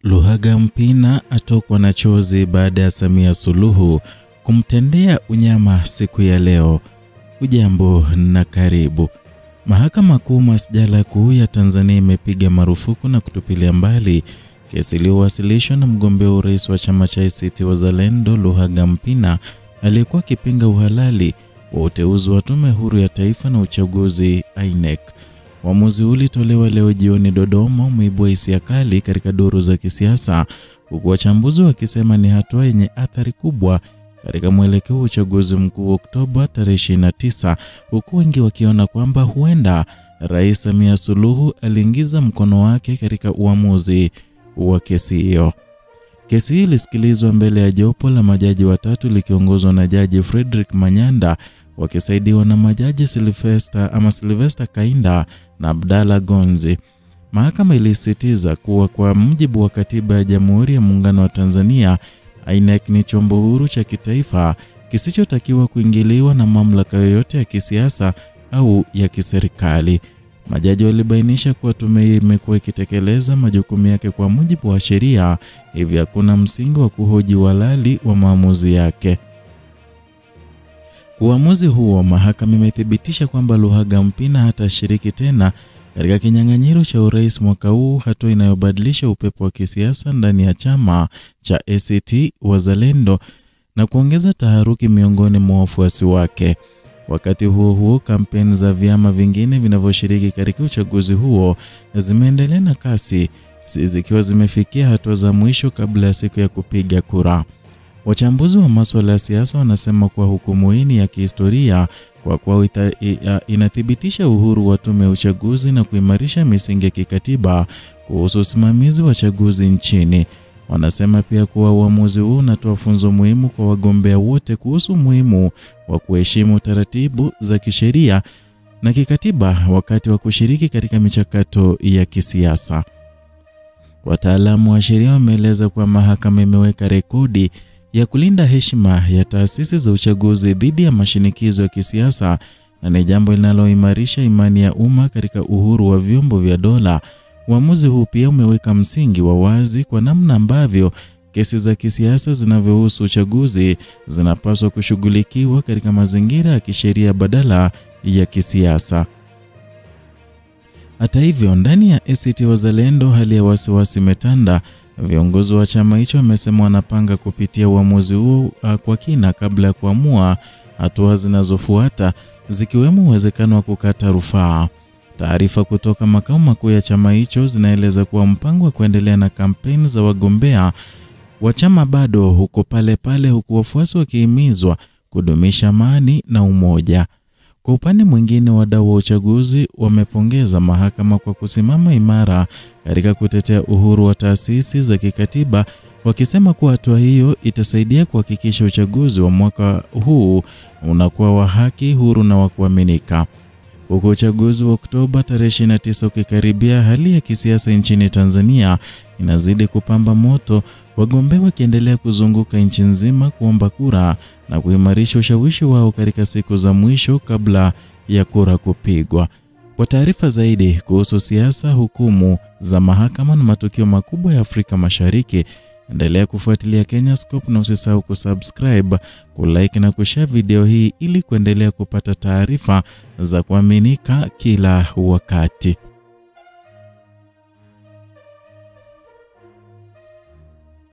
Luhaga Mpina atokwa na chozi baada ya Samia Suluhu kumtendea unyama siku ya leo. Ujambo na karibu. Mahakama Kuu Masjala Kuu ya Tanzania imepiga marufuku na kutupilia mbali kesi iliyowasilishwa na mgombea urais wa chama cha ACT Wazalendo Luhaga Mpina aliyekuwa akipinga uhalali wa uteuzi wa Tume Huru ya Taifa na Uchaguzi INEC. Uamuzi ulitolewa leo jioni Dodoma, umeibua hisia kali katika duru za kisiasa, huku wachambuzi wakisema ni hatua yenye athari kubwa katika mwelekeo wa uchaguzi mkuu Oktoba tarehe 29, huku wengi wakiona kwamba huenda Rais Samia Suluhu aliingiza mkono wake katika uamuzi wa kesi hiyo. Kesi hii ilisikilizwa mbele ya jopo la majaji watatu likiongozwa na Jaji Frederick Manyanda wakisaidiwa na majaji Sylvester Kainda na Abdalla Gonzi. Mahakama ilisisitiza kuwa kwa mujibu wa Katiba ya Jamhuri ya Muungano wa Tanzania, INEC ni chombo huru cha kitaifa kisichotakiwa kuingiliwa na mamlaka yoyote ya kisiasa au ya kiserikali. Majaji walibainisha kuwa tume hii imekuwa ikitekeleza majukumu yake kwa mujibu wa sheria, hivyo hakuna msingi wa kuhoji uhalali wa maamuzi yake. Kwa uamuzi huo, mahakama imethibitisha kwamba Luhaga Mpina hatashiriki tena katika kinyang'anyiro cha urais mwaka huu, hatua inayobadilisha upepo wa kisiasa ndani ya chama cha ACT Wazalendo na kuongeza taharuki miongoni mwa wafuasi wake. Wakati huo huo, kampeni za vyama vingine vinavyoshiriki katika uchaguzi huo zimeendelea na kasi, zikiwa zimefikia hatua za mwisho kabla ya siku ya kupiga kura. Wachambuzi wa masuala ya siasa wanasema kuwa hukumu hii ni ya kihistoria kwa kuwa inathibitisha uhuru wa tume ya uchaguzi na kuimarisha misingi ya kikatiba kuhusu usimamizi wa chaguzi nchini. Wanasema pia kuwa uamuzi huu unatoa funzo muhimu kwa wagombea wote kuhusu umuhimu wa kuheshimu taratibu za kisheria na kikatiba wakati wa kushiriki katika michakato ya kisiasa. Wataalamu wa sheria wameeleza kuwa mahakama imeweka rekodi ya kulinda heshima ya taasisi za uchaguzi dhidi ya mashinikizo ya kisiasa na ni jambo linaloimarisha imani ya umma katika uhuru wa vyombo vya dola. Uamuzi huu pia umeweka msingi wa wazi kwa namna ambavyo kesi za kisiasa zinavyohusu uchaguzi zinapaswa kushughulikiwa katika mazingira ya kisheria badala ya kisiasa. Hata hivyo, ndani ya ACT Wazalendo hali ya wasiwasi imetanda. Viongozi wa chama hicho wamesema wanapanga kupitia uamuzi huu kwa kina kabla ya kuamua hatua zinazofuata, zikiwemo uwezekano wa kukata rufaa. Taarifa kutoka makao makuu ya chama hicho zinaeleza kuwa mpango wa kuendelea na kampeni za wagombea wa chama bado huko pale pale, huku wafuasi wakihimizwa kudumisha amani na umoja. Kwa upande mwingine, wadau wa uchaguzi wamepongeza mahakama kwa kusimama imara katika kutetea uhuru wa taasisi za kikatiba, wakisema kuwa hatua hiyo itasaidia kuhakikisha uchaguzi wa mwaka huu unakuwa wa haki, huru na wa kuaminika. Huku uchaguzi wa Oktoba tarehe 29 ukikaribia, hali ya kisiasa nchini Tanzania inazidi kupamba moto, wagombea wakiendelea kuzunguka nchi nzima kuomba kura na kuimarisha ushawishi wao katika siku za mwisho kabla ya kura kupigwa. Kwa taarifa zaidi kuhusu siasa, hukumu za mahakama na matukio makubwa ya Afrika Mashariki, endelea kufuatilia Kenyascope na usisahau kusubscribe, kulike na kushare video hii ili kuendelea kupata taarifa za kuaminika kila wakati.